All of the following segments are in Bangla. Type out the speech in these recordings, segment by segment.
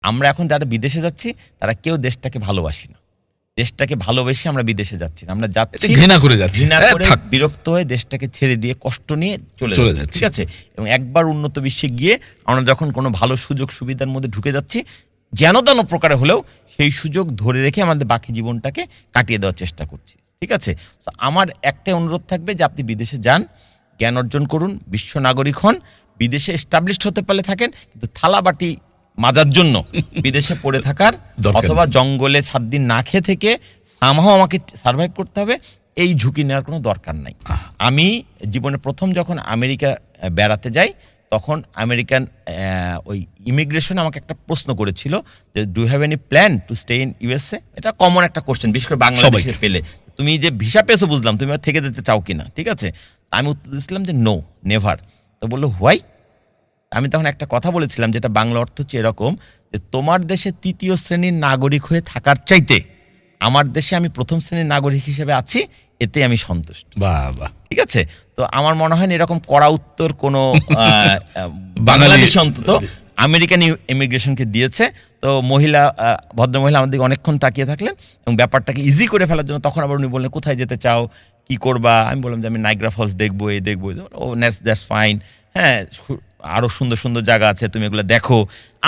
আমরা এখন যারা বিদেশে যাচ্ছি তারা কেউ দেশটাকে ভালোবাসি না, দেশটাকে ভালোবেসে আমরা বিদেশে যাচ্ছি না, আমরা যাচ্ছি ঘৃণা করে যাচ্ছি, ঘৃণা করে বিরক্ত হয়ে দেশটাকে ছেড়ে দিয়ে কষ্ট নিয়ে চলে যাচ্ছি, ঠিক আছে। এবং একবার উন্নত বিশ্বে গিয়ে আমরা যখন কোনো ভালো সুযোগ সুবিধার মধ্যে ঢুকে যাচ্ছি, যেন তেন প্রকারে হলেও সেই সুযোগ ধরে রেখে আমাদের বাকি জীবনটাকে কাটিয়ে দেওয়ার চেষ্টা করছি, ঠিক আছে। তো আমার একটাই অনুরোধ থাকবে যে আপনি বিদেশে যান, জ্ঞান অর্জন করুন, বিশ্ব নাগরিক হন, বিদেশে এস্টাবলিশড হতে পারলে থাকেন, কিন্তু থালাবাটি মাজার জন্য বিদেশে পড়ে থাকার অথবা জঙ্গলে 7 দিন না খেয়ে থেকে সামহাও আমাকে সার্ভাইভ করতে হবে, এই ঝুঁকি নেওয়ার কোনো দরকার নাই। আমি জীবনে প্রথম যখন আমেরিকা বেড়াতে যাই তখন আমেরিকান ওই ইমিগ্রেশন আমাকে একটা প্রশ্ন করেছিল যে do have any plan to stay in USA. এটা কমন একটা কোশ্চেন, বিশেষ করে বাংলাদেশে পেলে, তুমি যে ভিসা পেয়েছো বুঝলাম, তুমি থেকে যেতে চাও কিনা, ঠিক আছে। আমি উত্তর দিয়েছিলাম যে নো, নেভার। তো বললো হোয়াই। আমি তখন একটা কথা বলেছিলাম যেটা বাংলা অর্থ হচ্ছে এরকম যে তোমার দেশে 3য় শ্রেণীর নাগরিক হয়ে থাকার চাইতে আমার দেশে আমি 1ম শ্রেণীর নাগরিক হিসেবে আছি, এতে আমি সন্তুষ্ট। বাবা, ঠিক আছে। তো আমার মনে হয় এরকম কড়া উত্তর কোনো বাংলাদেশে অন্তত আমেরিকান ইমিগ্রেশনকে দিয়েছে। তো ভদ্রমহিলা আমাদের অনেকক্ষণ তাকিয়ে থাকলেন এবং ব্যাপারটাকে ইজি করে ফেলার জন্য তখন আবার উনি বললেন কোথায় যেতে চাও, কি করবা। আমি বললাম যে আমি নাইগ্রা ফলস দেখবো, এই দেখবো। ও দ্যাটস ফাইন, হ্যাঁ আরো সুন্দর সুন্দর জায়গা আছে, তুমি এগুলো দেখো।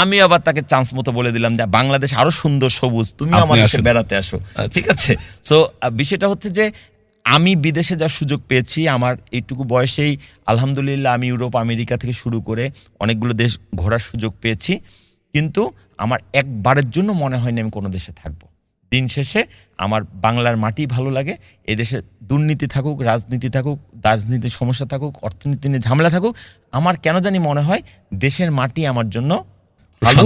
আমি আবার তাকে চান্স মতো বলে দিলাম যে বাংলাদেশ আরো সুন্দর, সবুজ, তুমি আমার দেশে বেড়াতে আসো, ঠিক আছে। সো বিষয়টা হচ্ছে যে আমি বিদেশে যাওয়ার সুযোগ পেয়েছি আমার এইটুকু বয়সেই, আলহামদুলিল্লাহ। আমি ইউরোপ, আমেরিকা থেকে শুরু করে অনেকগুলো দেশ ঘোরার সুযোগ পেয়েছি, কিন্তু আমার একবারের জন্য মনে হয়নি আমি কোনো দেশে থাকবো। দিন শেষে আমার বাংলার মাটি ভালো লাগে। এই দেশে দুর্নীতি থাকুক, রাজনীতি থাকুক, রাজনীতির সমস্যা থাকুক, অর্থনীতি নিয়ে ঝামেলা থাকুক, আমার কেন জানি মনে হয় দেশের মাটি আমার জন্য ভালো,